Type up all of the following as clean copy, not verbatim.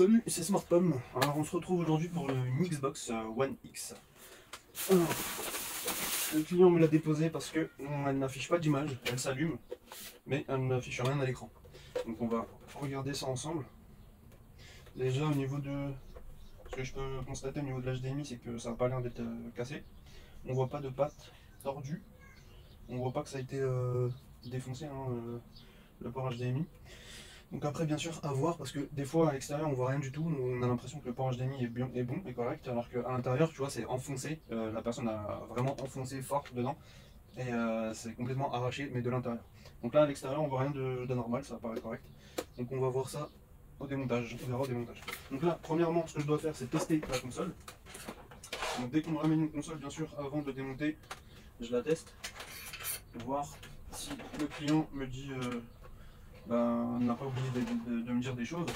Salut, c'est SmartPom. Alors on se retrouve aujourd'hui pour une Xbox One X. Alors, le client me l'a déposée parce que elle n'affiche pas d'image, elle s'allume, mais elle n'affiche rien à l'écran. Donc on va regarder ça ensemble. Déjà au niveau de... Ce que je peux constater au niveau de l'HDMI, c'est que ça n'a pas l'air d'être cassé. On voit pas de patte tordue. On voit pas que ça a été défoncé, hein, le port HDMI. Donc après bien sûr à voir, parce que des fois à l'extérieur on voit rien du tout, on a l'impression que le port HDMI est bon, est correct, alors qu'à l'intérieur tu vois c'est enfoncé, la personne a vraiment enfoncé fort dedans, et c'est complètement arraché mais de l'intérieur. Donc là à l'extérieur on voit rien d'anormal, ça paraît correct. Donc on va voir ça au démontage, on verra au démontage. Donc là premièrement ce que je dois faire c'est tester la console. Donc dès qu'on ramène une console bien sûr avant de démonter, je la teste, pour voir si le client me dit... on n'a pas oublié de me dire des choses.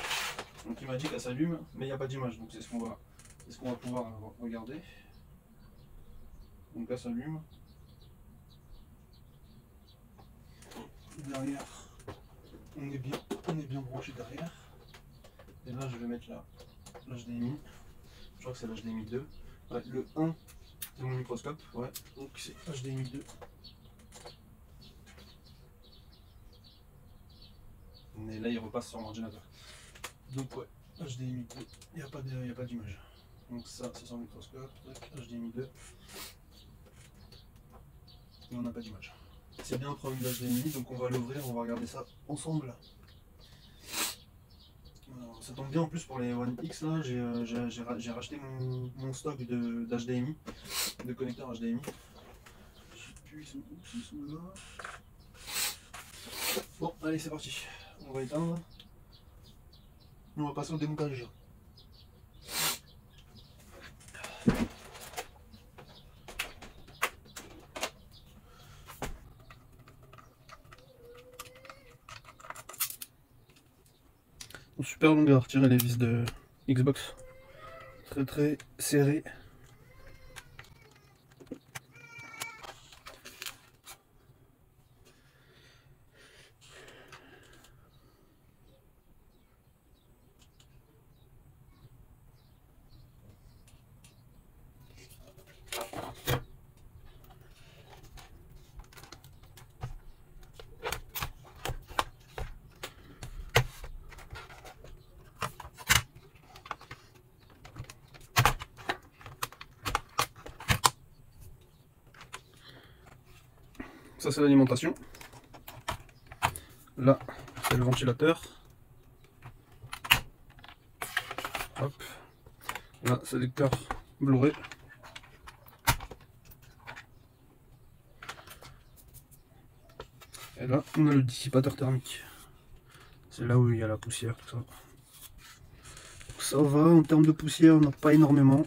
Donc il m'a dit qu'elle s'allume, mais il n'y a pas d'image. Donc c'est ce qu'on va pouvoir regarder. Donc là ça s'allume. Derrière, on est bien branché derrière. Et là je vais mettre l'HDMI. Je crois que c'est l'HDMI 2. Ouais, le 1 c'est mon microscope. Ouais, donc c'est HDMI 2. Et là il repasse sur l'ordinateur. Donc ouais, HDMI 2, il n'y a pas d'image. Donc ça c'est sur le microscope, HDMI 2. Et on n'a pas d'image. C'est bien un problème d'HDMI, donc on va l'ouvrir, on va regarder ça ensemble. Alors, ça tombe bien en plus pour les One X là, j'ai racheté mon stock d'HDMI, de connecteurs HDMI. Je sais plus, ils sont là. Bon, allez c'est parti. On va éteindre. On va passer au démontage. Super long à retirer les vis de Xbox. Très serré. Ça c'est l'alimentation. Là c'est le ventilateur. Hop. Là c'est le lecteur Blu-ray. Et là on a le dissipateur thermique. C'est là où il y a la poussière, tout ça. Donc ça va, en termes de poussière, on n'a pas énormément.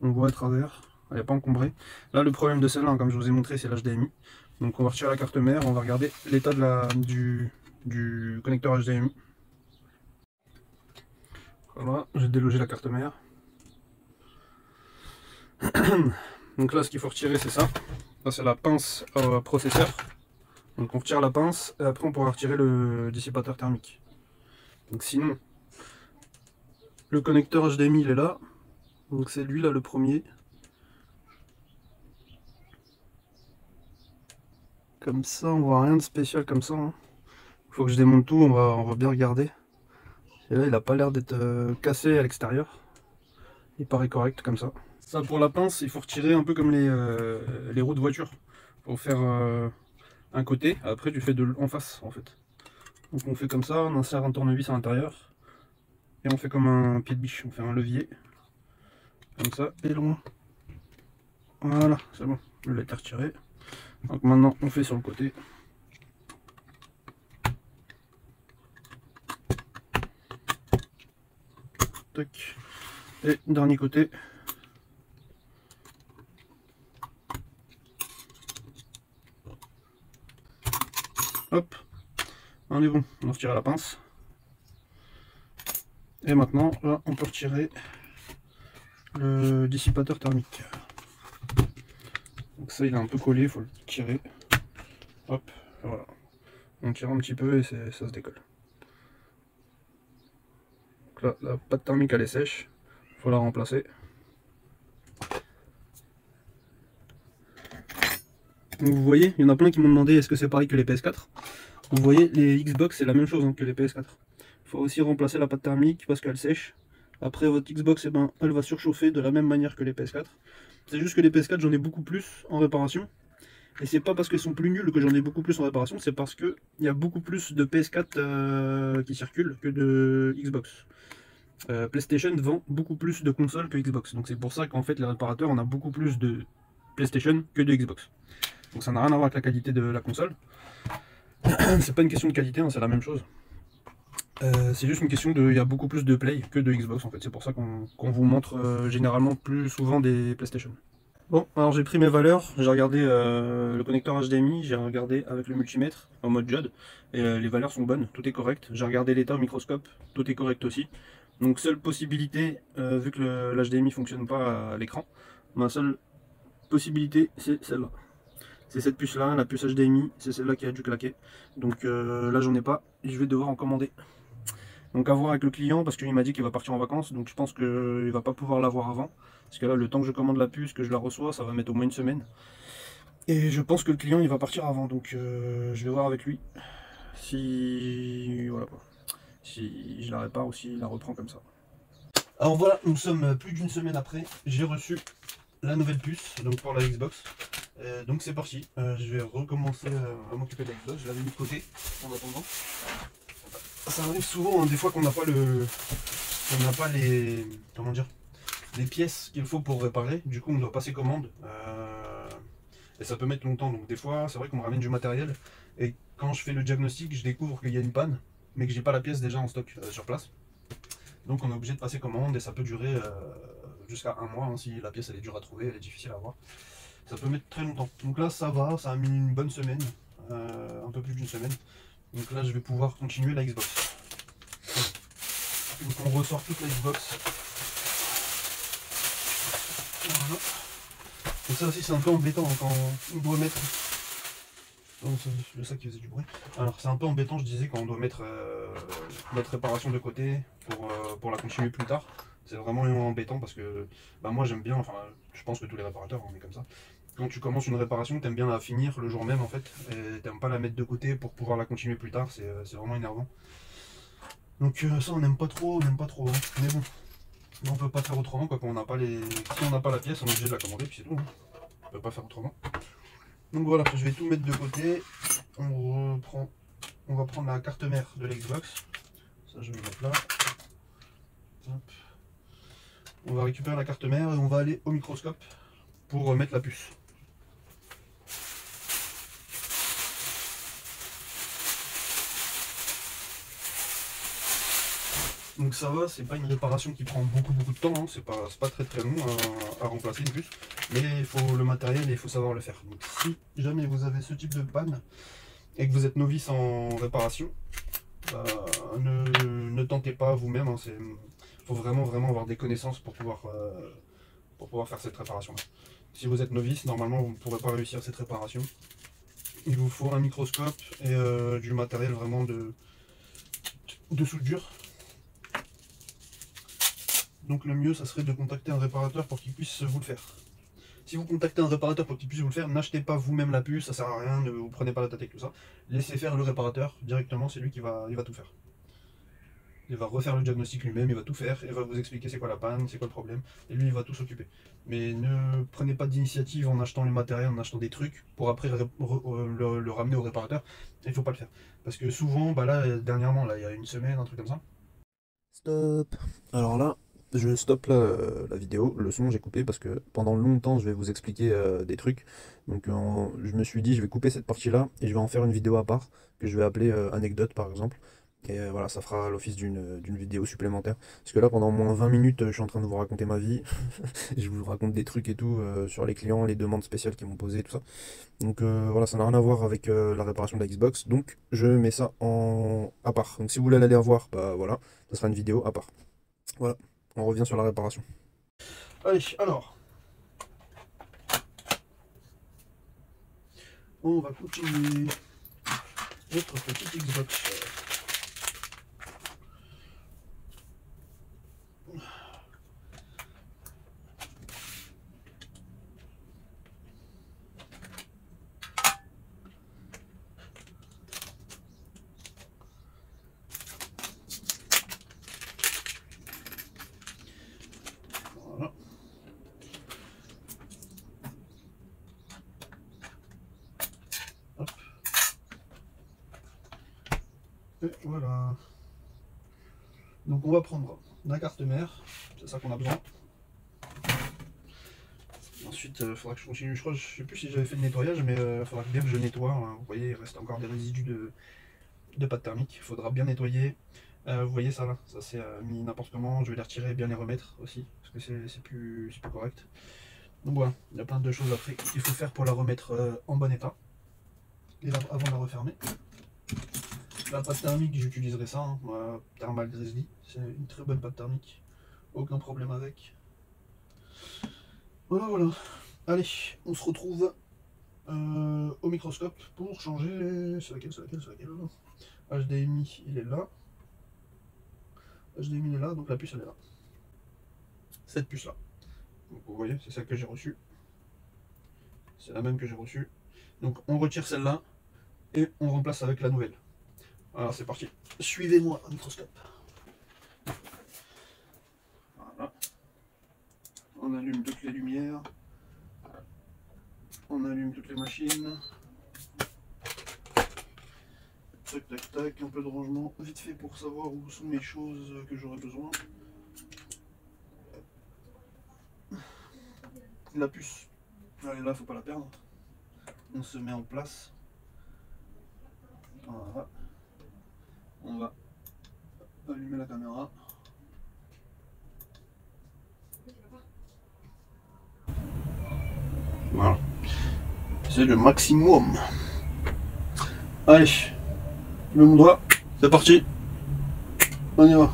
On voit à travers, elle n'est pas encombrée. Là le problème de celle-là, comme je vous ai montré, c'est l'HDMI. Donc on va retirer la carte mère, on va regarder l'état du connecteur HDMI. Voilà, j'ai délogé la carte mère. Donc là ce qu'il faut retirer c'est ça. Ça c'est la pince processeur. Donc on retire la pince et après on pourra retirer le dissipateur thermique. Donc sinon, le connecteur HDMI il est là. Donc c'est lui là le premier. Comme ça on voit rien de spécial comme ça. Hein. Faut que je démonte tout, on va bien regarder. Et là il a pas l'air d'être cassé à l'extérieur. Il paraît correct comme ça. Ça pour la pince, il faut retirer un peu comme les roues de voiture. Pour faire un côté, après tu fais en face en fait. Donc on fait comme ça, on insère un tournevis à l'intérieur. Et on fait comme un pied de biche, on fait un levier. Comme ça, et loin. Voilà, c'est bon, je l'ai retiré. Donc maintenant on fait sur le côté. Tac. Et dernier côté. Hop, on est bon, on retire la pince. Et maintenant, là, on peut retirer le dissipateur thermique. Donc ça, il est un peu collé, il faut le tirer. Hop, voilà. On tire un petit peu et ça se décolle. Donc là, la pâte thermique elle est sèche, il faut la remplacer. Donc vous voyez, il y en a plein qui m'ont demandé est-ce que c'est pareil que les PS4. Vous voyez, les Xbox c'est la même chose hein, que les PS4. Il faut aussi remplacer la pâte thermique parce qu'elle sèche. Après votre Xbox, eh ben, elle va surchauffer de la même manière que les PS4. C'est juste que les PS4 j'en ai beaucoup plus en réparation. Et c'est pas parce qu'elles sont plus nulles que j'en ai beaucoup plus en réparation, c'est parce qu'il y a beaucoup plus de PS4 qui circulent que de Xbox. PlayStation vend beaucoup plus de consoles que Xbox. Donc c'est pour ça qu'en fait les réparateurs on a beaucoup plus de PlayStation que de Xbox. Donc ça n'a rien à voir avec la qualité de la console. C'est pas une question de qualité, hein, c'est la même chose. C'est juste une question de... Il y a beaucoup plus de Play que de Xbox en fait. C'est pour ça qu'on vous montre généralement plus souvent des PlayStation. Bon, alors j'ai pris mes valeurs, j'ai regardé le connecteur HDMI, j'ai regardé avec le multimètre en mode diode, et les valeurs sont bonnes, tout est correct. J'ai regardé l'état au microscope, tout est correct aussi. Donc seule possibilité, vu que l'HDMI fonctionne pas à l'écran, ma seule possibilité c'est celle-là. C'est cette puce là, la puce HDMI, c'est celle-là qui a dû claquer. Donc là j'en ai pas, et je vais devoir en commander. Donc à voir avec le client parce qu'il m'a dit qu'il va partir en vacances, donc je pense qu'il va pas pouvoir l'avoir avant. Parce que là le temps que je commande la puce, que je la reçois, ça va mettre au moins une semaine. Et je pense que le client il va partir avant, donc je vais voir avec lui si voilà quoi. Si je la répare ou s'il la reprend comme ça. Alors voilà, nous sommes plus d'une semaine après, j'ai reçu la nouvelle puce donc pour la Xbox. Donc c'est parti, je vais recommencer à m'occuper de la Xbox, je l'avais mis de côté en attendant. Ça arrive souvent, hein, des fois qu'on n'a pas les, comment dire, les pièces qu'il faut pour réparer. Du coup, on doit passer commande et ça peut mettre longtemps. Donc des fois, c'est vrai qu'on me ramène du matériel et quand je fais le diagnostic, je découvre qu'il y a une panne, mais que j'ai pas la pièce déjà en stock sur place. Donc on est obligé de passer commande et ça peut durer jusqu'à un mois hein, si la pièce elle est dure à trouver, elle est difficile à avoir. Ça peut mettre très longtemps. Donc là, ça va, ça a mis une bonne semaine, un peu plus d'une semaine. Donc là je vais pouvoir continuer la Xbox. Donc on ressort toute la Xbox. Voilà. Et ça aussi c'est un peu embêtant hein, quand on doit mettre... Oh, c'est le sac qui faisait du bruit. Alors c'est un peu embêtant, je disais, quand on doit mettre notre réparation de côté pour la continuer plus tard. C'est vraiment embêtant parce que bah, moi j'aime bien, enfin je pense que tous les réparateurs on est comme ça. Quand tu commences une réparation, t'aimes bien la finir le jour même en fait, et t'aimes pas la mettre de côté pour pouvoir la continuer plus tard, c'est vraiment énervant. Donc ça on n'aime pas trop, hein. Mais bon, on peut pas faire autrement quoi, quand on n'a pas les. Si on n'a pas la pièce, on est obligé de la commander, puis c'est tout. Hein. On peut pas faire autrement. Donc voilà, je vais tout mettre de côté. On va prendre la carte mère de l'Xbox. Ça je vais mettre là. Hop. On va récupérer la carte mère et on va aller au microscope pour mettre la puce. Donc ça va, c'est pas une réparation qui prend beaucoup de temps, hein. C'est pas très long à remplacer une puce, mais il faut le matériel et il faut savoir le faire. Donc si jamais vous avez ce type de panne et que vous êtes novice en réparation, ne tentez pas vous-même, hein. Il faut vraiment avoir des connaissances pour pouvoir faire cette réparation là. Si vous êtes novice, normalement vous ne pourrez pas réussir cette réparation. Il vous faut un microscope et du matériel vraiment de soudure. Donc le mieux ça serait de contacter un réparateur pour qu'il puisse vous le faire. Si vous contactez un réparateur pour qu'il puisse vous le faire, n'achetez pas vous-même la puce, ça sert à rien, ne vous prenez pas la tête avec tout ça. Laissez faire le réparateur directement, c'est lui qui va tout faire. Il va refaire le diagnostic lui-même, il va tout faire, il va vous expliquer c'est quoi la panne, c'est quoi le problème, et lui il va tout s'occuper. Mais ne prenez pas d'initiative en achetant le matériel, en achetant des trucs, pour après le ramener au réparateur, il ne faut pas le faire. Parce que souvent, bah là, dernièrement, là, il y a une semaine, un truc comme ça. Stop. Alors là, je stoppe la vidéo, le son j'ai coupé parce que pendant longtemps je vais vous expliquer des trucs. Donc je me suis dit je vais couper cette partie là et je vais en faire une vidéo à part que je vais appeler anecdote par exemple. Et voilà, ça fera l'office d'une vidéo supplémentaire. Parce que là pendant au moins 20 minutes je suis en train de vous raconter ma vie. Je vous raconte des trucs et tout sur les clients, les demandes spéciales qu'ils m'ont posées, tout ça. Donc voilà, ça n'a rien à voir avec la réparation de la Xbox. Donc je mets ça à part. Donc si vous voulez aller la voir, bah voilà, ça sera une vidéo à part. Voilà, on revient sur la réparation. Allez, alors. On va continuer notre petite Xbox. voilà. Donc on va prendre la carte mère, c'est ça qu'on a besoin. Ensuite, il faudra que je continue. Je crois, je sais plus si j'avais fait le nettoyage, mais il faudra bien que je nettoie. Hein. Vous voyez, il reste encore des résidus de pâte thermique. Il faudra bien nettoyer. Vous voyez ça là, ça c'est mis n'importe comment. Je vais les retirer et bien les remettre aussi, parce que c'est plus correct. Donc voilà, il y a plein de choses après qu'il faut faire pour la remettre en bon état. Et là, avant de la refermer. La pâte thermique, j'utiliserai ça, hein. Thermal Grizzly. C'est une très bonne pâte thermique. Aucun problème avec. Voilà, voilà. Allez, on se retrouve au microscope pour changer. C'est laquelle, HDMI, il est là. HDMI, il est là, donc la puce, elle est là. Cette puce-là. Donc vous voyez, c'est celle que j'ai reçue. C'est la même que j'ai reçue. Donc on retire celle-là et on remplace avec la nouvelle. Alors c'est parti. Suivez-moi au microscope. Voilà. On allume toutes les lumières. On allume toutes les machines. Tac, tac, tac. Un peu de rangement vite fait pour savoir où sont mes choses que j'aurais besoin. La puce. Allez, là, faut pas la perdre. On se met en place. Voilà. On va allumer la caméra. Voilà. C'est le maximum. Allez, le mon doigt, c'est parti. On y va.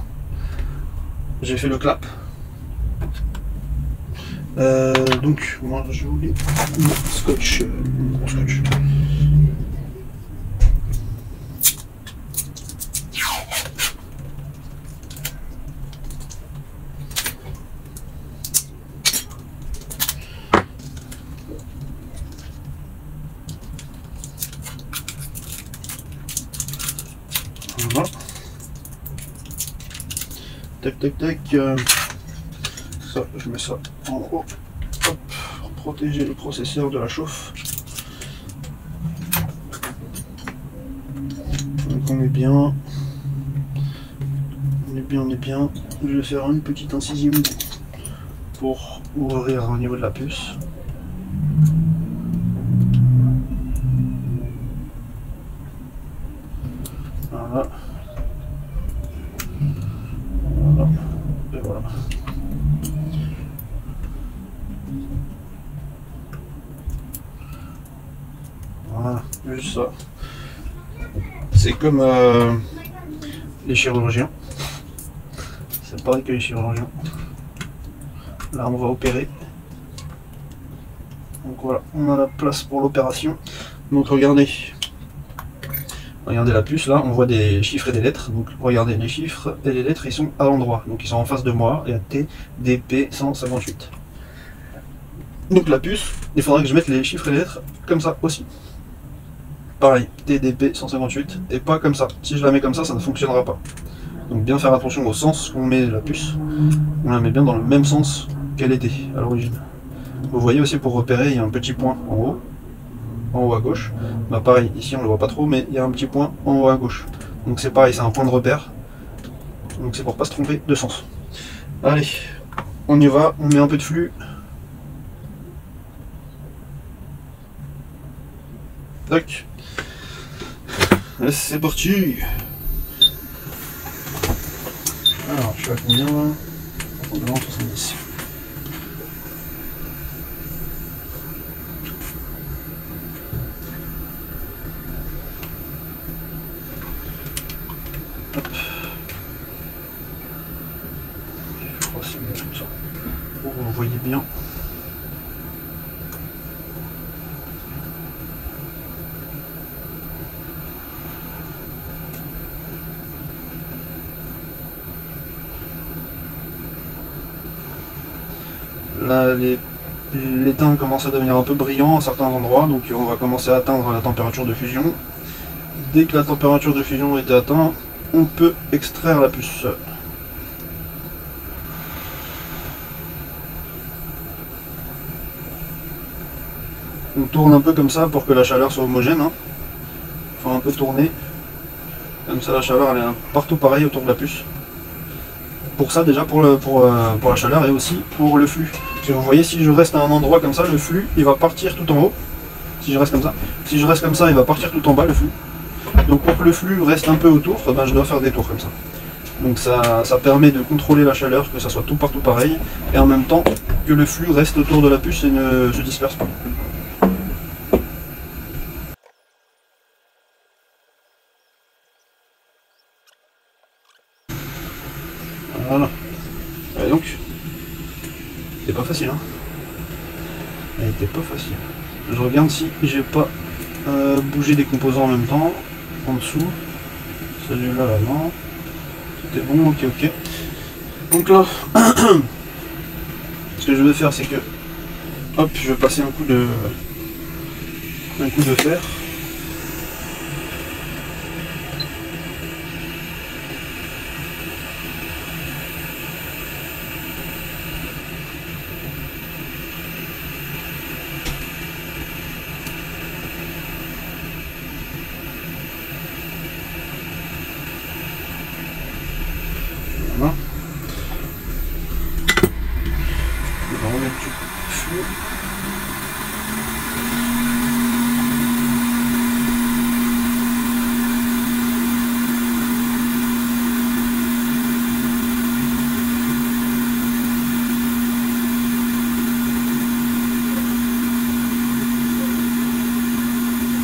J'ai fait le clap. Donc, moi je voulais mon scotch. Mon scotch. Voilà. Tac tac tac. Ça, je mets ça en haut. Hop, pour protéger le processeur de la chauffe. Donc on est bien. On est bien, on est bien. Je vais faire une petite incision pour ouvrir au niveau de la puce. Voilà. Voilà. Et voilà. Voilà, juste ça. C'est comme les chirurgiens. C'est pareil que les chirurgiens. Là, on va opérer. Donc voilà, on a la place pour l'opération. Donc regardez. Regardez la puce, là, on voit des chiffres et des lettres. Donc regardez, les chiffres et les lettres, ils sont à l'endroit. Donc ils sont en face de moi, et à TDP 158. Donc la puce, il faudra que je mette les chiffres et les lettres comme ça aussi. Pareil, TDP 158, et pas comme ça. Si je la mets comme ça ne fonctionnera pas. Donc bien faire attention au sens qu'on met la puce. On la met bien dans le même sens qu'elle était à l'origine. Vous voyez aussi, pour repérer, il y a un petit point en haut à gauche. Bah pareil, ici on le voit pas trop, mais il y a un petit point en haut à gauche. Donc c'est pareil, c'est un point de repère. Donc c'est pour pas se tromper de sens. Allez, on y va, on met un peu de flux. Tac. C'est parti. Alors, je suis à combien là? 70. Hop. Je crois que c'est mieux comme ça. Pour que vous voyez bien. Là, l'étain commence à devenir un peu brillant à certains endroits, donc on va commencer à atteindre la température de fusion. Dès que la température de fusion est atteinte, on peut extraire la puce. On tourne un peu comme ça pour que la chaleur soit homogène. Hein. Faut un peu tourner Comme ça la chaleur elle est partout pareil autour de la puce. Pour ça déjà, pour la chaleur et aussi pour le flux. Parce que vous voyez, si je reste à un endroit comme ça, le flux il va partir tout en haut. Si je reste comme ça. Si je reste comme ça, il va partir tout en bas le flux. Donc pour que le flux reste un peu autour, ben, je dois faire des tours comme ça. Donc ça permet de contrôler la chaleur, que ça soit tout partout pareil, et en même temps que le flux reste autour de la puce et ne se disperse pas. Voilà. Et donc, c'est pas facile, hein. Elle était pas facile. Je regarde si j'ai pas bougé des composants en même temps. En dessous. Celui-là, là, non. Tout est bon, ok, ok. Donc là, ce que je vais faire, c'est que, hop, je vais passer un coup de fer. Voilà. On va remettre du flux.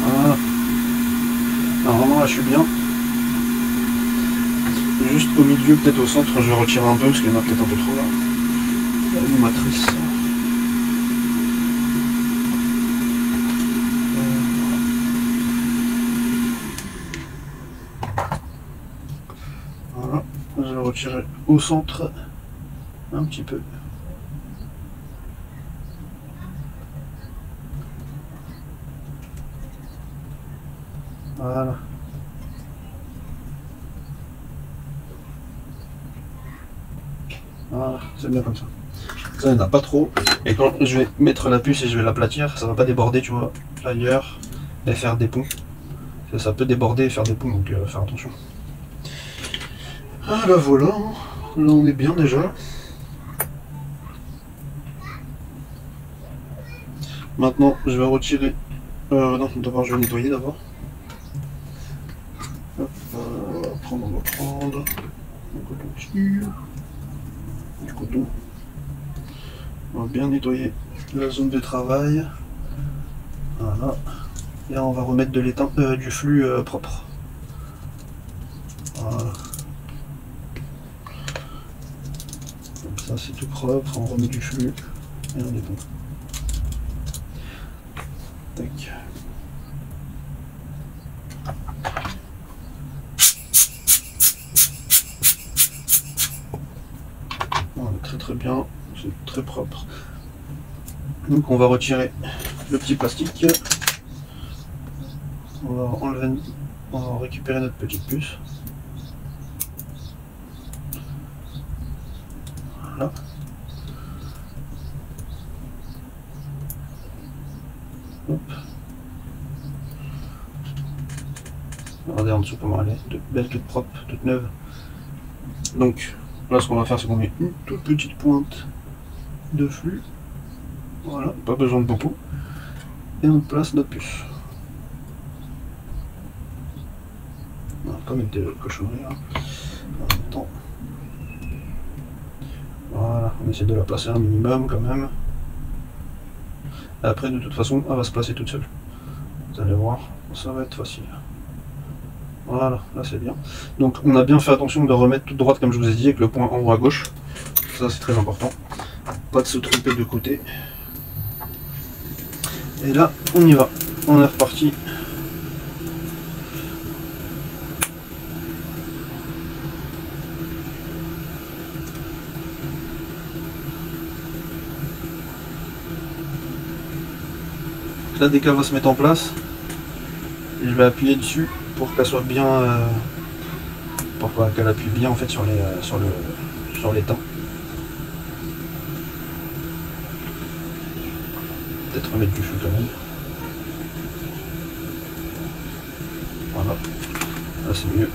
Voilà. Normalement là je suis bien. Juste au milieu, peut-être au centre, je vais retirer un peu parce qu'il y en a peut-être un peu trop là. L'animatrice. Voilà, je vais retirer au centre un petit peu. Voilà. Voilà, c'est bien comme ça. Ça, il n'y en a pas trop. Et quand je vais mettre la puce et je vais l'aplatir, ça va pas déborder, tu vois, ailleurs et faire des ponts. Ça peut déborder et faire des ponts, donc faire attention. Ah là voilà, là on est bien déjà. Maintenant, je vais retirer. Non, d'abord je vais nettoyer d'abord. On va prendre un coton dessus. Du coton. On va bien nettoyer la zone de travail. Voilà. Et là on va remettre de l'étain, du flux propre. Voilà. Comme ça c'est tout propre, on remet du flux et on dépend. Tac. Voilà, très bien, c'est très propre. Donc on va retirer le petit plastique. On va enlever, on va récupérer notre petite puce. Voilà. Hop. Regardez en dessous comment elle est, toute belle, toute propre, toute neuve. Donc là ce qu'on va faire c'est qu'on met une toute petite pointe de flux. Voilà, pas besoin de beaucoup. Et on place notre puce. On va pas mettre de cochonneries là. En même temps. Voilà, on essaie de la placer un minimum quand même. Après de toute façon elle va se placer toute seule. Vous allez voir, ça va être facile. Voilà, là c'est bien. Donc on a bien fait attention de remettre toute droite comme je vous ai dit avec le point en haut à gauche. Ça c'est très important. Pas de se tromper de côté. Et là on y va. On est reparti. Là dès qu'elle va se mettre en place, je vais appuyer dessus pour qu'elle soit bien, pour qu'elle appuie bien en fait sur l'étain. Peut-être remettre du feu quand même. Voilà, là c'est mieux.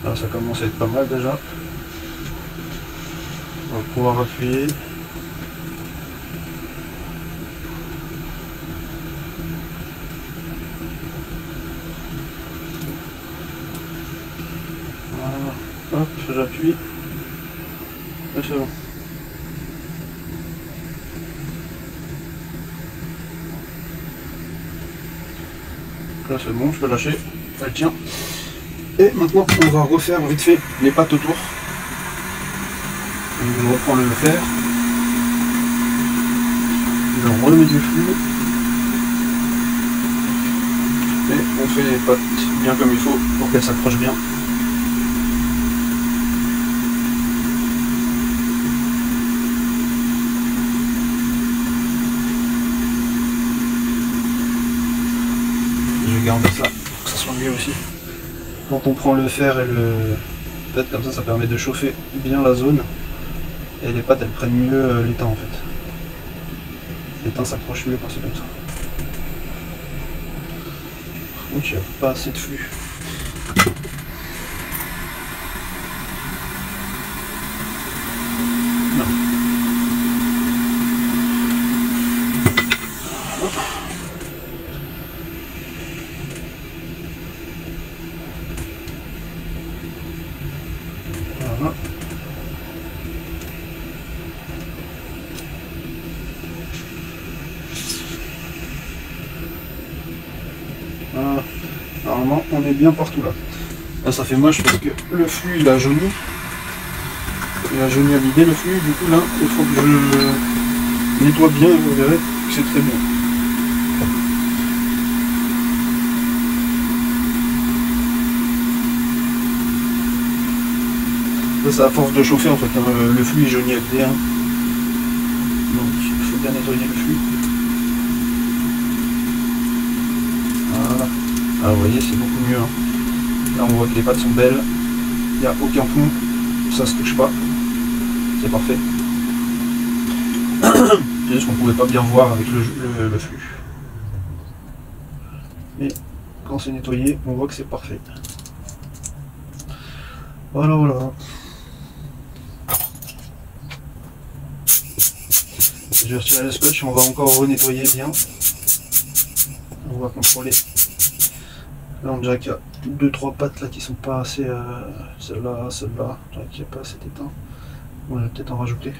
Là, ça commence à être pas mal déjà. On va pouvoir appuyer. Voilà. Hop, j'appuie. Et c'est bon. Là c'est bon, je peux lâcher. Elle tient. Et maintenant on va refaire vite fait les pattes autour. Donc, je reprends le fer. Je remets du flux. Et on fait les pattes bien comme il faut pour qu'elles s'accrochent bien. Je garde ça pour que ça soit mieux aussi. Quand on prend le fer et le pâte comme ça permet de chauffer bien la zone. Et les pattes elles prennent mieux l'étain en fait. L'étain s'accroche mieux quand c'est comme ça. Donc il n'y a pas assez de flux. Non. Voilà. Voilà. Normalement on est bien partout là. Là ça fait moche parce que le flux il a jauni. Il a jauni à l'idée le flux, du coup là il faut que je nettoie bien et vous verrez que c'est très bien. Ça c'est à force de chauffer en fait, hein. Le flux est jauni à l'idée. Hein. Donc il faut bien nettoyer le flux. Voilà. Ah vous voyez c'est beaucoup mieux. Hein. Là on voit que les pattes sont belles. Il n'y a aucun fond. Ça se touche pas. C'est parfait. C'est juste qu'on pouvait pas bien voir avec le flux. Mais quand c'est nettoyé, on voit que c'est parfait. Voilà, voilà. J'ai retiré le scotch, on va encore renettoyer bien. On va contrôler. Là on dirait qu'il y a 2-3 pattes là qui sont pas assez. Celle-là, celle-là. Je dirais qu'il n'y a pas assez d'étain. On va peut-être en rajouter.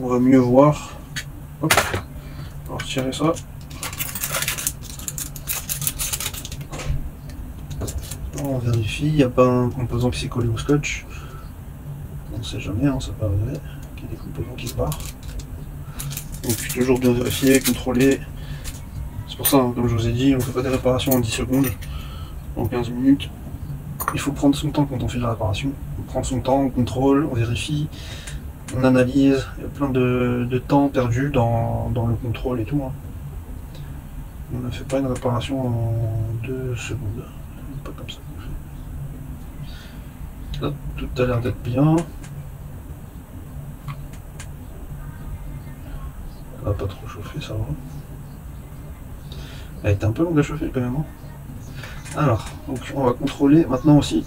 On va mieux voir. Hop. On va retirer ça. On vérifie, il n'y a pas un composant qui s'est collé au scotch. On ne sait jamais, hein, ça peut arriver. Il y a des composants qui se barrent. Donc toujours bien vérifier, contrôler. C'est pour ça, hein, comme je vous ai dit, on ne fait pas des réparations en 10 secondes, en 15 minutes. Il faut prendre son temps quand on fait la réparation. On prend son temps, on contrôle, on vérifie, on analyse. Il y a plein de temps perdu dans le contrôle et tout. Hein. On ne fait pas une réparation en 2 secondes. Pas comme ça. Là, tout a l'air d'être bien. Elle va pas trop chauffer, ça va. Elle était un peu longue à chauffer quand même. Hein. Alors, donc on va contrôler maintenant aussi.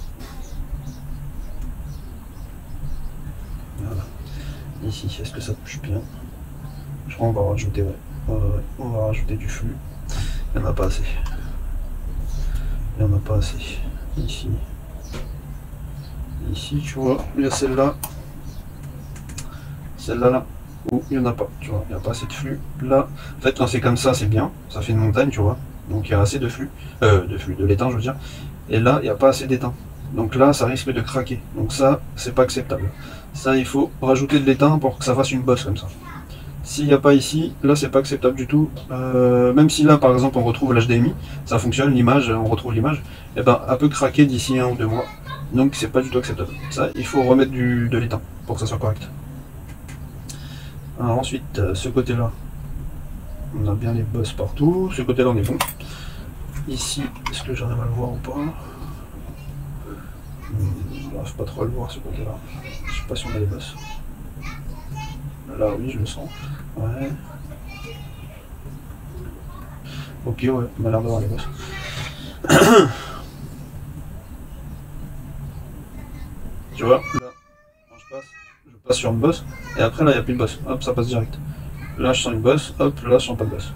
Voilà. Ici, est-ce que ça touche bien? Je crois qu'on va rajouter, ouais. On va rajouter du flux. Il n'y en a pas assez. Il n'y en a pas assez. Ici. Ici, tu vois, il y a celle-là. Celle-là, là. Où il n'y en a pas, tu vois, il n'y a pas assez de flux. Là, en fait, quand c'est comme ça, c'est bien. Ça fait une montagne, tu vois. Donc il y a assez de flux. De l'étain, je veux dire. Et là, il n'y a pas assez d'étain. Donc là, ça risque de craquer. Donc ça, c'est pas acceptable. Ça, il faut rajouter de l'étain pour que ça fasse une bosse comme ça. S'il n'y a pas ici, là, c'est pas acceptable du tout. Même si là, par exemple, on retrouve l'HDMI, ça fonctionne, l'image, on retrouve l'image, et ben, elle peut craquer d'ici 1 ou 2 mois. Donc c'est pas du tout acceptable. Ça, il faut remettre de l'étain pour que ça soit correct. Alors ensuite, ce côté-là, on a bien les bosses partout. Ce côté-là, on est bon. Ici, est-ce que j'arrive à le voir ou pas? J'arrive pas trop à le voir ce côté-là. Je sais pas si on a les bosses. Là, oui, je le sens. Ouais. Ok, ouais, on a l'air d'avoir les bosses. Tu vois, là, quand je passe sur une bosse, et après là, il n'y a plus de bosse. Hop, ça passe direct. Là, je sens une bosse, hop, là, je sens pas de bosse.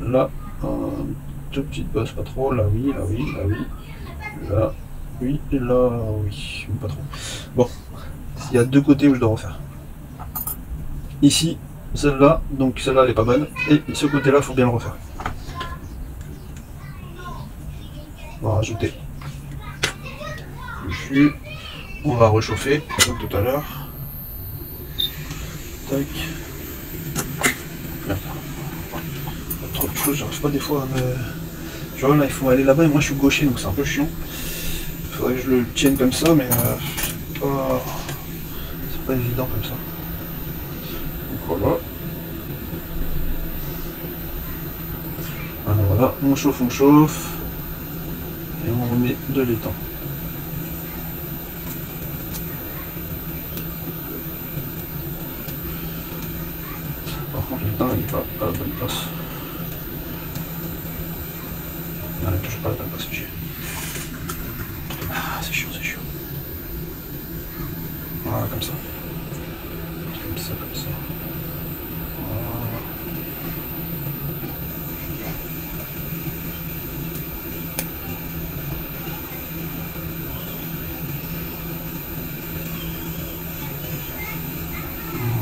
Là, toute petite bosse, pas trop. Là, oui, là, oui, là, oui. Là, oui, et là, oui, pas trop. Bon, il y a deux côtés où je dois refaire. Ici, celle-là, donc celle-là, elle est pas bonne. Et ce côté-là, il faut bien le refaire. On va rajouter le jus. On va réchauffer, comme tout à l'heure. Tac. Merde. Trop de choses, j'arrive pas des fois à me... Tu vois, là, il faut aller là-bas, et moi, je suis gaucher, donc c'est un peu chiant. Il faudrait que je le tienne comme ça, mais c'est pas évident comme ça. Donc voilà. Alors voilà, on chauffe, et on remet de l'étang. Par contre, l'étang il n'est pas à la bonne place. Non, il ne touche pas à la bonne place, c'est chiant. Ah, c'est chiant, c'est chiant. Voilà, comme ça. Comme ça, comme ça.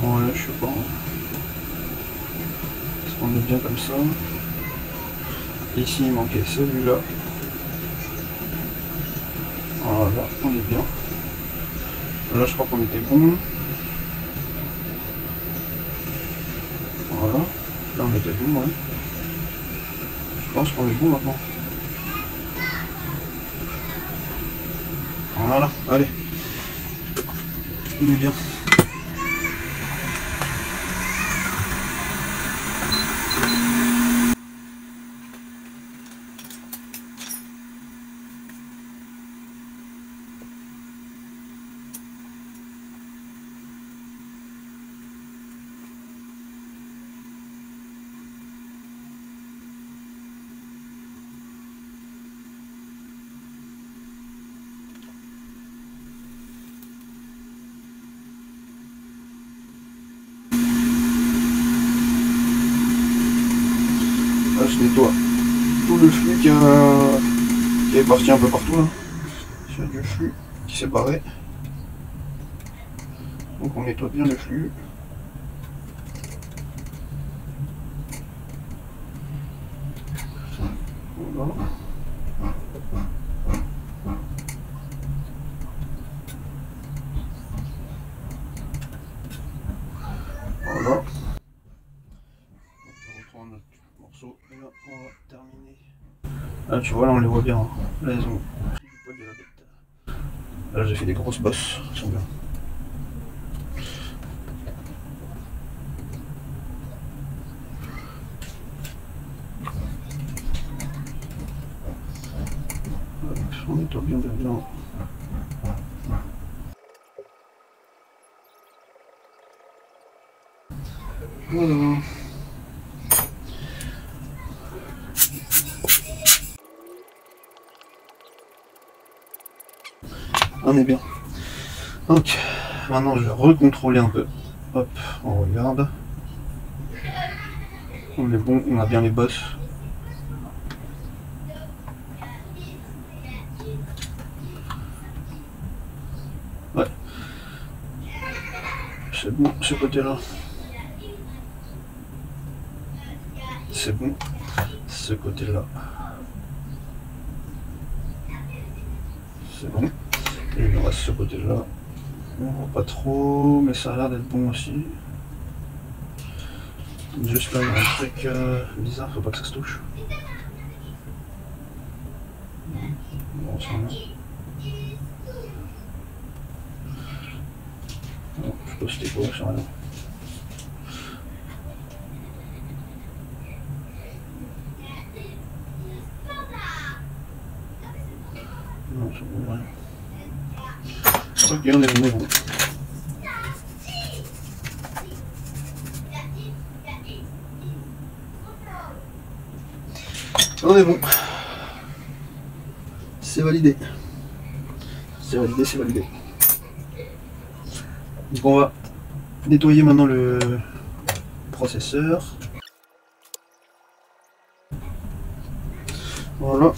Voilà. Ouais, je sais pas. Est-ce qu'on est bien comme ça? Ici, il manquait celui-là. Voilà, on est bien. Là, je crois qu'on était bon. Voilà. Là, on était bon, ouais. Je pense qu'on est bon maintenant. Voilà, allez. On est bien. Là, je nettoie tout le flux qui est parti un peu partout là. Il y a du flux qui s'est barré. Donc on nettoie bien le flux. Voilà. Voilà. On reprend notre morceau et là on va terminer. Là tu vois, là on les voit bien. Là ils ont pris du poil de la bête. Là j'ai fait des grosses bosses, elles sont bien. On nettoie bien dedans. Voilà. On est bien. Donc, maintenant je vais recontrôler un peu. Hop, on regarde. On est bon, on a bien les bosses. Ouais. C'est bon, ce côté-là. C'est bon. Ce côté-là. C'est bon. Et il nous reste ce côté-là. On voit pas trop, mais ça a l'air d'être bon aussi. Juste là, il y a un truc bizarre, faut pas que ça se touche. Bon, ça va. Non, je pose les beaux, c'est rien. Non, c'est bon, rien. Ok, on est bon. On est bon. C'est validé. C'est validé, c'est validé. Donc on va nettoyer maintenant le processeur. Voilà.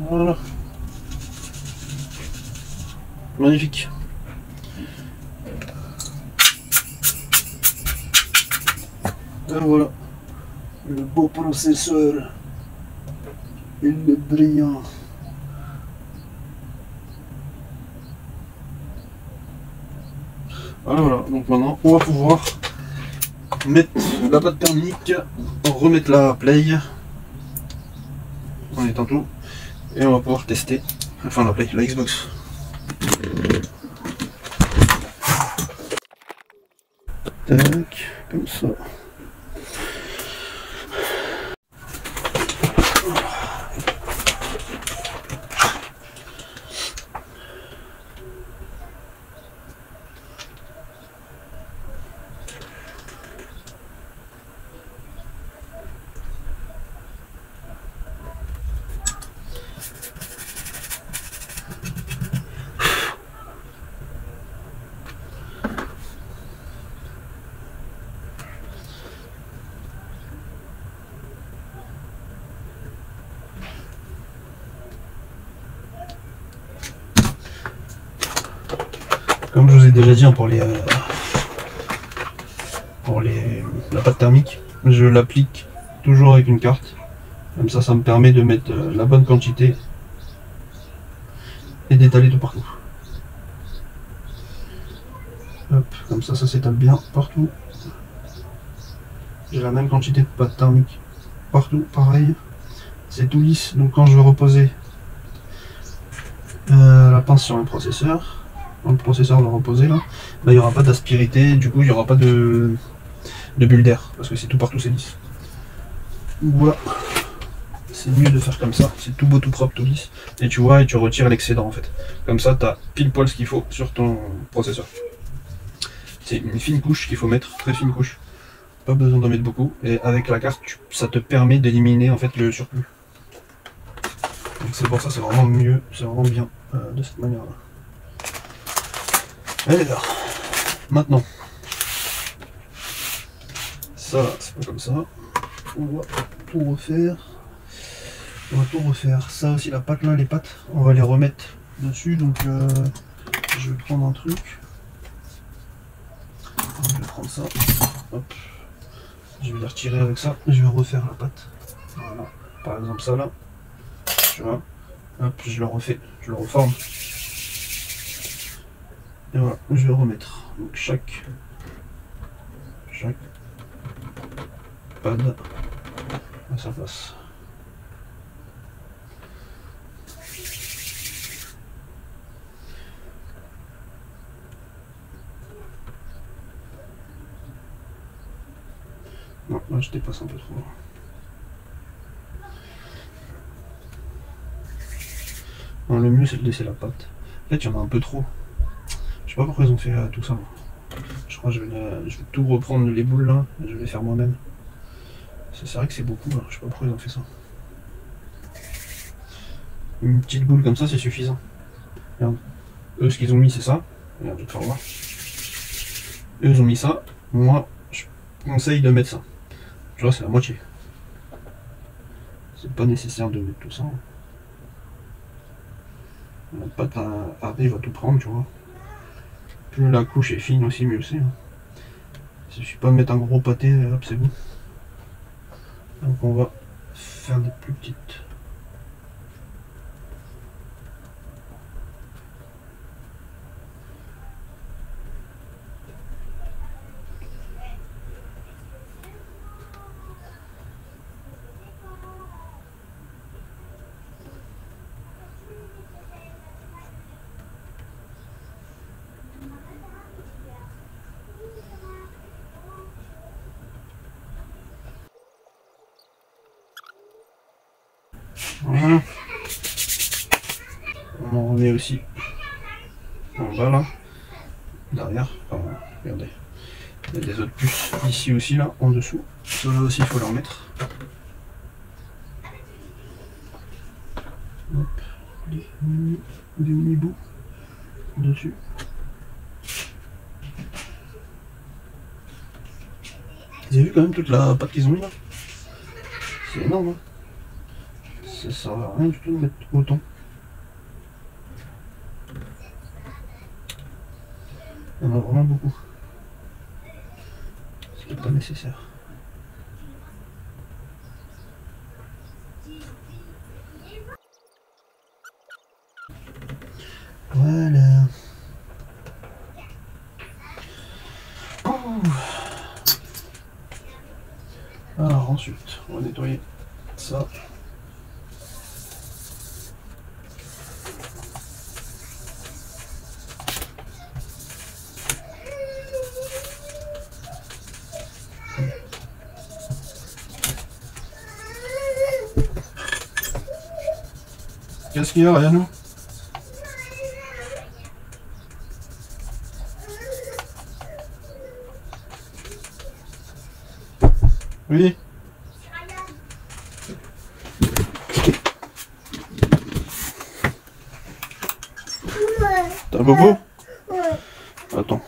Voilà. Magnifique. Et voilà. Le beau processeur. Il est brillant. Voilà, donc maintenant on va pouvoir mettre la pâte thermique, remettre la play en étant tout, et on va pouvoir tester, enfin la play, la Xbox. Tac, comme ça. Comme je vous ai déjà dit pour la pâte thermique, je l'applique toujours avec une carte. Comme ça me permet de mettre la bonne quantité et d'étaler tout partout. Hop, comme ça s'étale bien partout. J'ai la même quantité de pâte thermique partout, pareil. C'est tout lisse, donc quand je vais reposer la pince sur le processeur va reposer là, bah, il n'y aura pas d'aspérité, du coup il n'y aura pas de bulle d'air, parce que c'est tout partout, c'est lisse. Voilà, c'est mieux de faire comme ça, c'est tout beau, tout propre, tout lisse, et tu vois, et tu retires l'excédent en fait. Comme ça, tu as pile poil ce qu'il faut sur ton processeur. C'est une fine couche qu'il faut mettre, très fine couche. Pas besoin d'en mettre beaucoup, et avec la carte, ça te permet d'éliminer en fait le surplus. Donc c'est pour ça, c'est vraiment mieux, c'est vraiment bien de cette manière-là. Allez là, maintenant, ça c'est pas comme ça, on va tout refaire, ça aussi la pâte là, les pâtes, on va les remettre dessus, donc je vais prendre un truc, je vais prendre ça, hop, je vais les retirer avec ça, et je vais refaire la pâte, voilà, par exemple ça là, tu vois, hop, je le refais, je le reforme. Et voilà, je vais remettre donc chaque pad à sa place. Non, là je dépasse un peu trop. Non, le mieux c'est de laisser la pâte. En fait, il y en a un peu trop. Je sais pas pourquoi ils ont fait tout ça. Je crois que je vais tout reprendre les boules là, et je vais les faire moi-même. C'est vrai que c'est beaucoup, je sais pas pourquoi ils ont fait ça. Une petite boule comme ça, c'est suffisant. Regarde. Eux, ce qu'ils ont mis, c'est ça. Regarde, je vais te faire voir. Eux, ils ont mis ça. Moi, je conseille de mettre ça. Tu vois, c'est la moitié. C'est pas nécessaire de mettre tout ça. La pâte arrive à tout prendre, tu vois. Plus la couche est fine aussi, mieux c'est. Il suffit pas de mettre un gros pâté, hop, c'est bon. Donc on va faire des plus petites. Voilà. On en remet aussi en bas là, derrière. Enfin, regardez, il y a des autres puces ici aussi là, en dessous. Ceux-là aussi il faut les remettre. Hop, des mini-bouts dessus. Vous avez vu quand même toute la pâte qu'ils ont mis là? C'est énorme, hein. Ça sert à rien du tout de mettre autant. Il y en a vraiment beaucoup. C'est pas nécessaire. Voilà. Alors ensuite, on va nettoyer ça. Qu'est-ce qu'il y a, Ryan? Oui. T'as un bobo? Attends.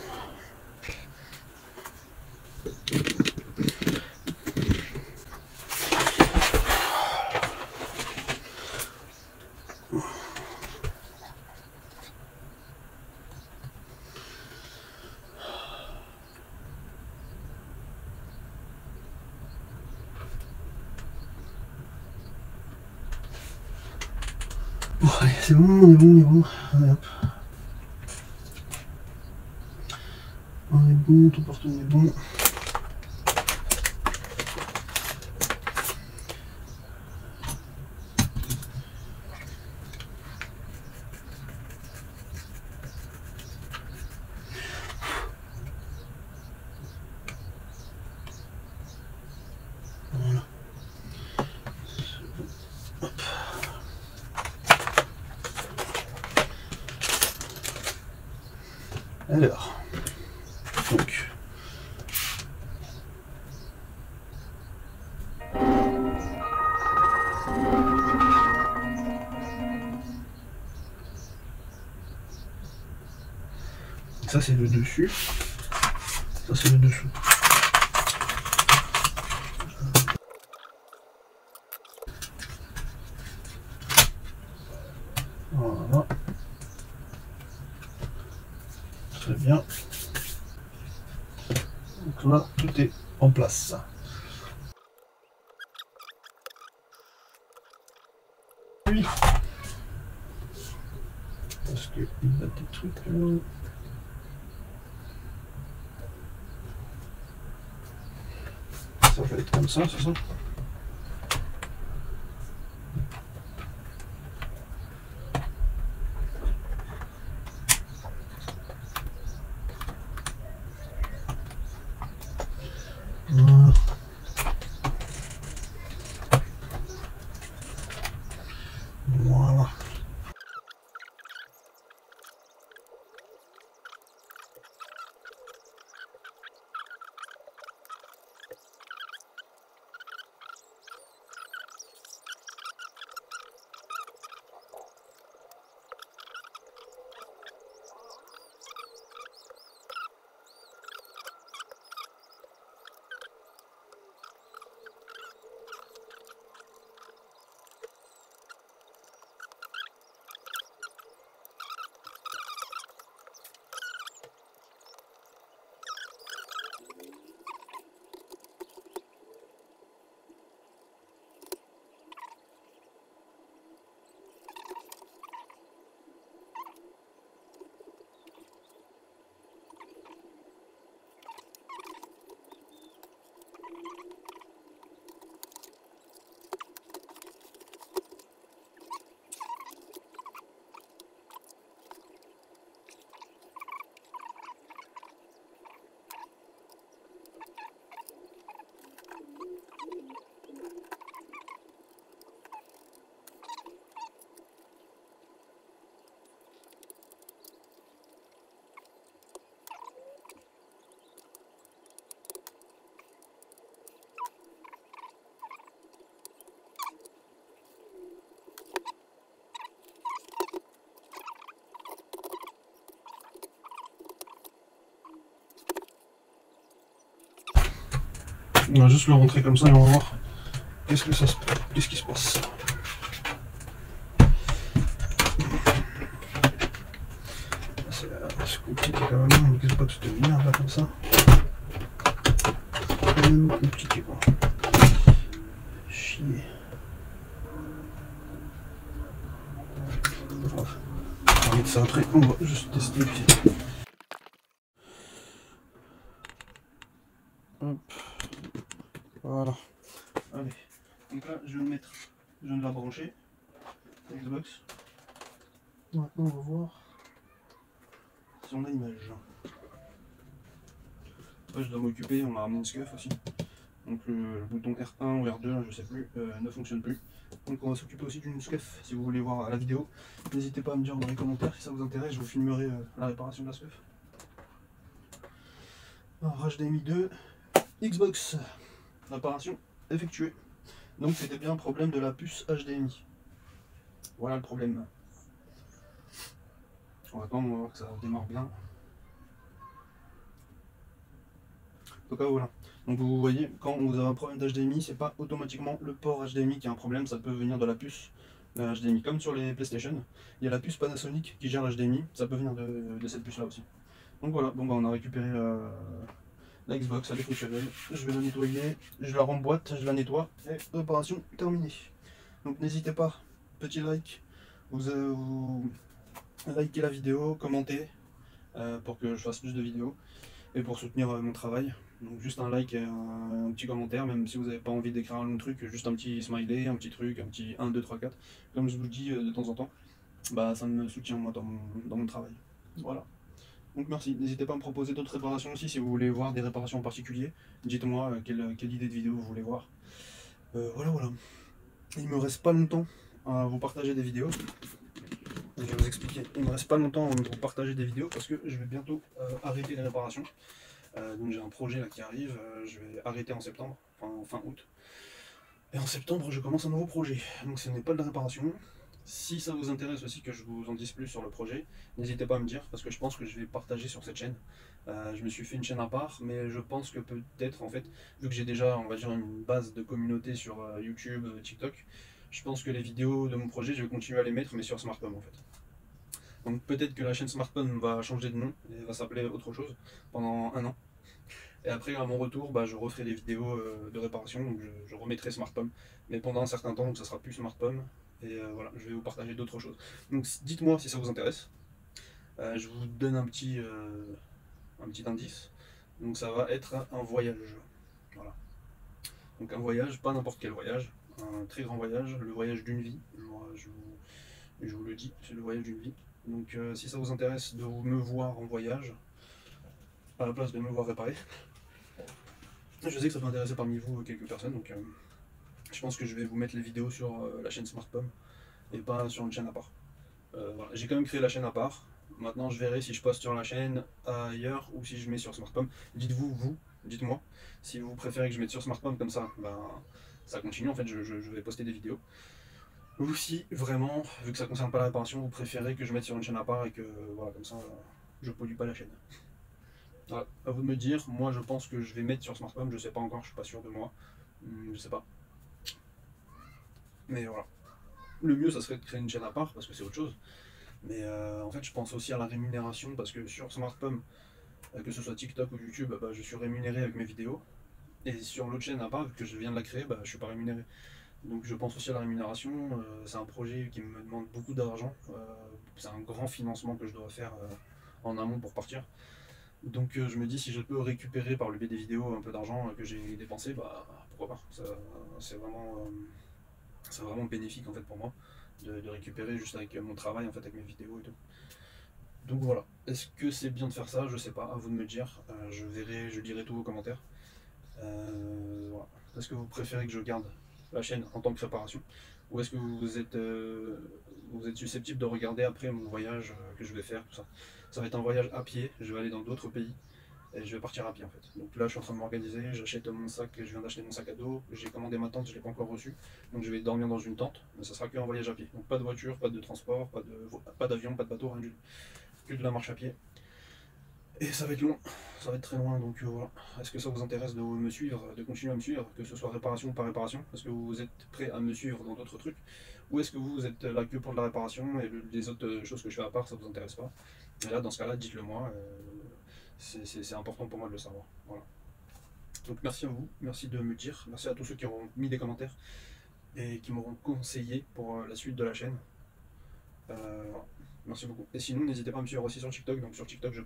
Bon, allez, c'est bon, on est bon, on est bon. Allez, hop. On est bon, ton porte est bon. Voilà. Hop. Alors, donc, ça c'est le dessus, ça c'est le dessous. Voilà. Très bien. Donc là, tout est en place. Oui. Parce qu'il y a des trucs là. Ça va être comme ça, c'est ça? Voilà. Voilà. On va juste le rentrer comme ça et on va voir qu'est-ce qui se passe. C'est compliqué quand même, une Xbox de merde là comme ça. C'est quand même compliqué quoi. Chier. Bref. On va mettre ça après, on va juste tester. Hop. Voilà. Allez. Donc là je viens de la brancher. Xbox. Maintenant on va voir si on a l'image. Après je dois m'occuper, on m'a ramené une SCUF aussi. Donc le bouton R1 ou R2, là, je sais plus, ne fonctionne plus. Donc on va s'occuper aussi d'une SCUF si vous voulez voir la vidéo. N'hésitez pas à me dire dans les commentaires si ça vous intéresse, je vous filmerai la réparation de la SCUF. Alors HDMI 2, Xbox, réparation effectuée. Donc c'était bien un problème de la puce HDMI. Voilà le problème. On va attendre, on va voir que ça démarre bien. En tout cas voilà. Donc vous voyez, quand vous avez un problème d'HDMI, c'est pas automatiquement le port HDMI qui a un problème, ça peut venir de la puce HDMI. Comme sur les PlayStation, il y a la puce Panasonic qui gère l'HDMI, ça peut venir de cette puce là aussi. Donc voilà, bon, bah, on a récupéré la Xbox, elle est fonctionnelle. Je vais la nettoyer, je la remboîte, je la nettoie et opération terminée. Donc n'hésitez pas, petit like, vous likez la vidéo, commentez pour que je fasse plus de vidéos et pour soutenir mon travail. Donc juste un like et un petit commentaire, même si vous n'avez pas envie d'écrire un long truc, juste un petit smiley, un petit truc, un petit 1, 2, 3, 4. Comme je vous le dis de temps en temps, bah ça me soutient moi dans mon travail. Voilà. Donc merci, n'hésitez pas à me proposer d'autres réparations aussi si vous voulez voir des réparations en particulier. Dites-moi quelle idée de vidéo vous voulez voir. Voilà. Il me reste pas longtemps à vous partager des vidéos. Je vais vous expliquer. Il me reste pas longtemps à vous partager des vidéos parce que je vais bientôt arrêter les réparations. Donc j'ai un projet là qui arrive, je vais arrêter en septembre, enfin fin août. Et en septembre je commence un nouveau projet. Donc ce n'est pas de la réparation. Si ça vous intéresse aussi que je vous en dise plus sur le projet, n'hésitez pas à me dire, parce que je pense que je vais partager sur cette chaîne. Je me suis fait une chaîne à part, mais je pense que peut-être, en fait, vu que j'ai déjà, on va dire, une base de communauté sur YouTube, TikTok, je pense que les vidéos de mon projet, je vais continuer à les mettre, mais sur Smartphone en fait. Donc peut-être que la chaîne Smartphone va changer de nom, et va s'appeler autre chose, pendant un an. Et après, à mon retour, bah, je referai des vidéos de réparation, donc je remettrai Smartphone, mais pendant un certain temps, donc ça sera plus Smartphone. Et voilà, je vais vous partager d'autres choses. Donc dites-moi si ça vous intéresse. Je vous donne un petit indice. Donc ça va être un voyage. Voilà. Donc un voyage, pas n'importe quel voyage, un très grand voyage, le voyage d'une vie. Moi, je vous le dis, c'est le voyage d'une vie. Donc si ça vous intéresse de me voir en voyage, à la place de me voir réparer, je sais que ça peut intéresser parmi vous quelques personnes, donc je pense que je vais vous mettre les vidéos sur la chaîne Smartphone et pas sur une chaîne à part. Voilà. J'ai quand même créé la chaîne à part. Maintenant, je verrai si je poste sur la chaîne ailleurs ou si je mets sur Smartphone. Dites-moi si vous préférez que je mette sur Smartphone comme ça. Ben, ça continue en fait, je vais poster des vidéos. Ou si vraiment, vu que ça ne concerne pas la réparation, vous préférez que je mette sur une chaîne à part et que voilà, comme ça, je pollue pas la chaîne. Voilà, à vous de me dire. Moi, je pense que je vais mettre sur Smartphone. Je sais pas encore, je suis pas sûr de moi. Je sais pas. Mais voilà. Le mieux, ça serait de créer une chaîne à part parce que c'est autre chose. Mais en fait, je pense aussi à la rémunération parce que sur Smartphone, que ce soit TikTok ou YouTube, bah, je suis rémunéré avec mes vidéos. Et sur l'autre chaîne à part, vu que je viens de la créer, bah, je suis pas rémunéré. Donc je pense aussi à la rémunération. C'est un projet qui me demande beaucoup d'argent. C'est un grand financement que je dois faire en amont pour partir. Donc je me dis si je peux récupérer par le biais des vidéos un peu d'argent que j'ai dépensé, bah pourquoi pas. C'est vraiment bénéfique en fait pour moi de récupérer juste avec mon travail en fait, avec mes vidéos et tout. Donc voilà. Est-ce que c'est bien de faire ça? Je sais pas, à vous de me dire. Je lirai tous vos commentaires. Voilà. Est-ce que vous préférez que je garde la chaîne en tant que préparation ou est-ce que vous êtes susceptible de regarder après mon voyage que je vais faire, tout ça. Ça va être un voyage à pied, je vais aller dans d'autres pays et je vais partir à pied en fait. Donc là je suis en train de m'organiser, j'achète mon sac, je viens d'acheter mon sac à dos, j'ai commandé ma tente, je ne l'ai pas encore reçu, donc je vais dormir dans une tente, mais ça sera qu'un voyage à pied. Donc pas de voiture, pas de transport, pas d'avion, pas de bateau, rien du tout. Que de la marche à pied. Et ça va être long, ça va être très loin, donc voilà. Est-ce que ça vous intéresse de me suivre, de continuer à me suivre, que ce soit réparation ou pas réparation? Est-ce que vous êtes prêt à me suivre dans d'autres trucs? Ou est-ce que vous êtes là que pour de la réparation et les autres choses que je fais à part, ça vous intéresse pas? Et là, dans ce cas-là, dites-le moi, c'est important pour moi de le savoir. Voilà. Donc merci à vous, merci de me dire, merci à tous ceux qui auront mis des commentaires et qui m'auront conseillé pour la suite de la chaîne. Voilà. Merci beaucoup. Et sinon, n'hésitez pas à me suivre aussi sur TikTok. Donc sur TikTok, je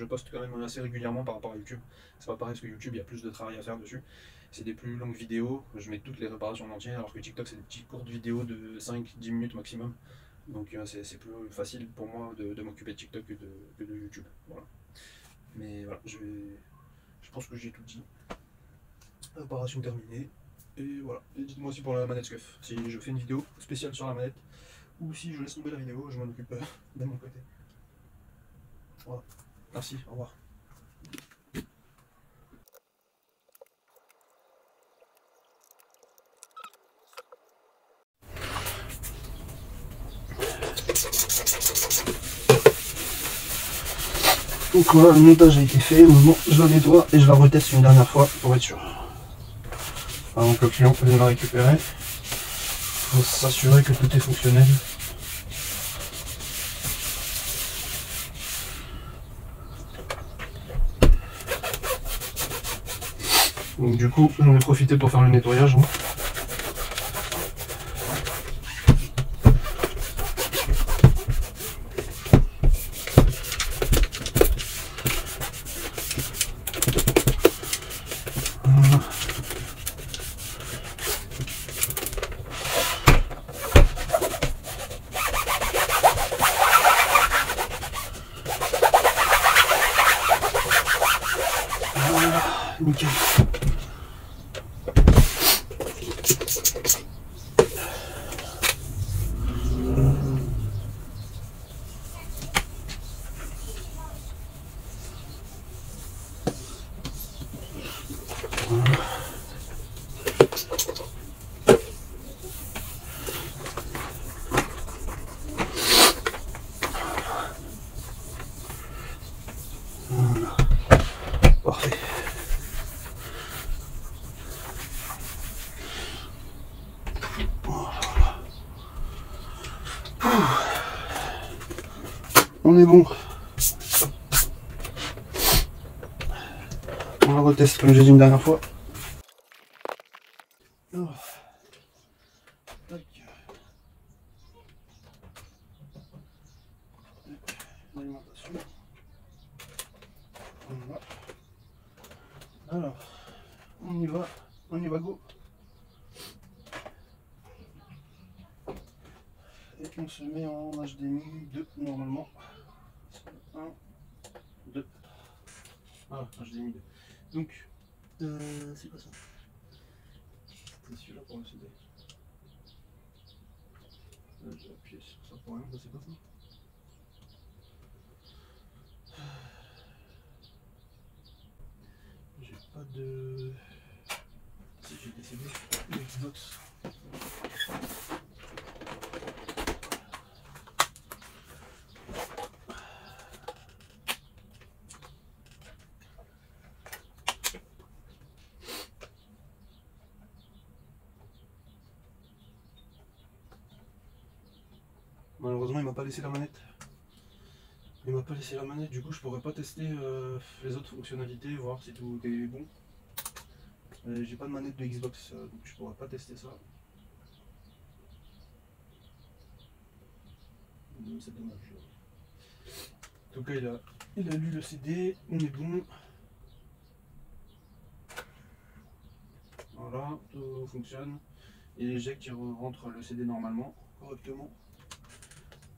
poste quand même assez régulièrement par rapport à YouTube. C'est pas pareil parce que YouTube, il y a plus de travail à faire dessus. C'est des plus longues vidéos. Je mets toutes les réparations en entier, alors que TikTok, c'est des petites courtes vidéos de 5-10 minutes maximum. Donc c'est plus facile pour moi de m'occuper de TikTok que de YouTube. Voilà. Mais voilà, je pense que j'ai tout dit. Réparation terminée. Et voilà. Et dites-moi aussi pour la manette SCUF. Si je fais une vidéo spéciale sur la manette, ou si je laisse tomber la vidéo, je m'en occupe de mon côté. Voilà. Merci, au revoir. Donc voilà, le montage a été fait. Maintenant, je la nettoie et je la reteste une dernière fois pour être sûr. Avant que le client vienne la récupérer, il faut s'assurer que tout est fonctionnel. Donc du coup, j'en ai profité pour faire le nettoyage. Hein. Voilà. Voilà, nickel. Voilà. Parfait. Voilà. On est bon. On la reteste comme j'ai dit une dernière fois. Alors, tac. L'alimentation. Voilà. Alors, on y va go. Et on se met en HDMI 2 normalement. 1, 2. Voilà, HDMI 2. Donc, c'est quoi ça? C'est celui-là pour le CD. J'ai appuyé sur ça pour rien, c'est pas ça. J'ai pas de. Si j'ai des CD, des Xbox. Malheureusement, il m'a pas laissé la manette. Il m'a pas laissé la manette, du coup, je pourrais pas tester les autres fonctionnalités, voir si tout est bon. J'ai pas de manette de Xbox, donc je pourrais pas tester ça. C'est dommage. En tout cas, il a lu le CD, on est bon. Voilà, tout fonctionne. Il éjecte, il rentre le CD normalement, correctement.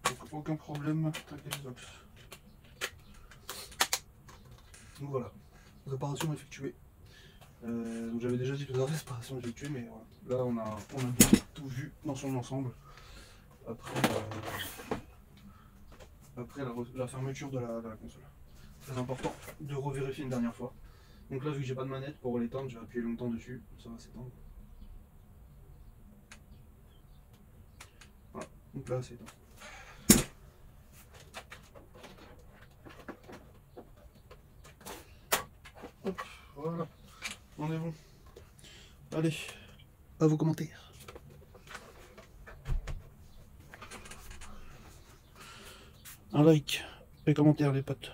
Donc aucun problème avec Xbox. Donc voilà, réparation effectuée. Donc j'avais déjà dit tout à l'heure réparation effectuée, mais voilà. Là on a bien tout vu dans son ensemble. Après la fermeture de la console. Très important de revérifier une dernière fois. Donc là vu que j'ai pas de manette pour l'éteindre, je vais appuyer longtemps dessus, ça va s'éteindre. Voilà, donc là c'est éteint. Hop, voilà. On est bon. Allez, à vos commentaires. Un like et commentaire les potes.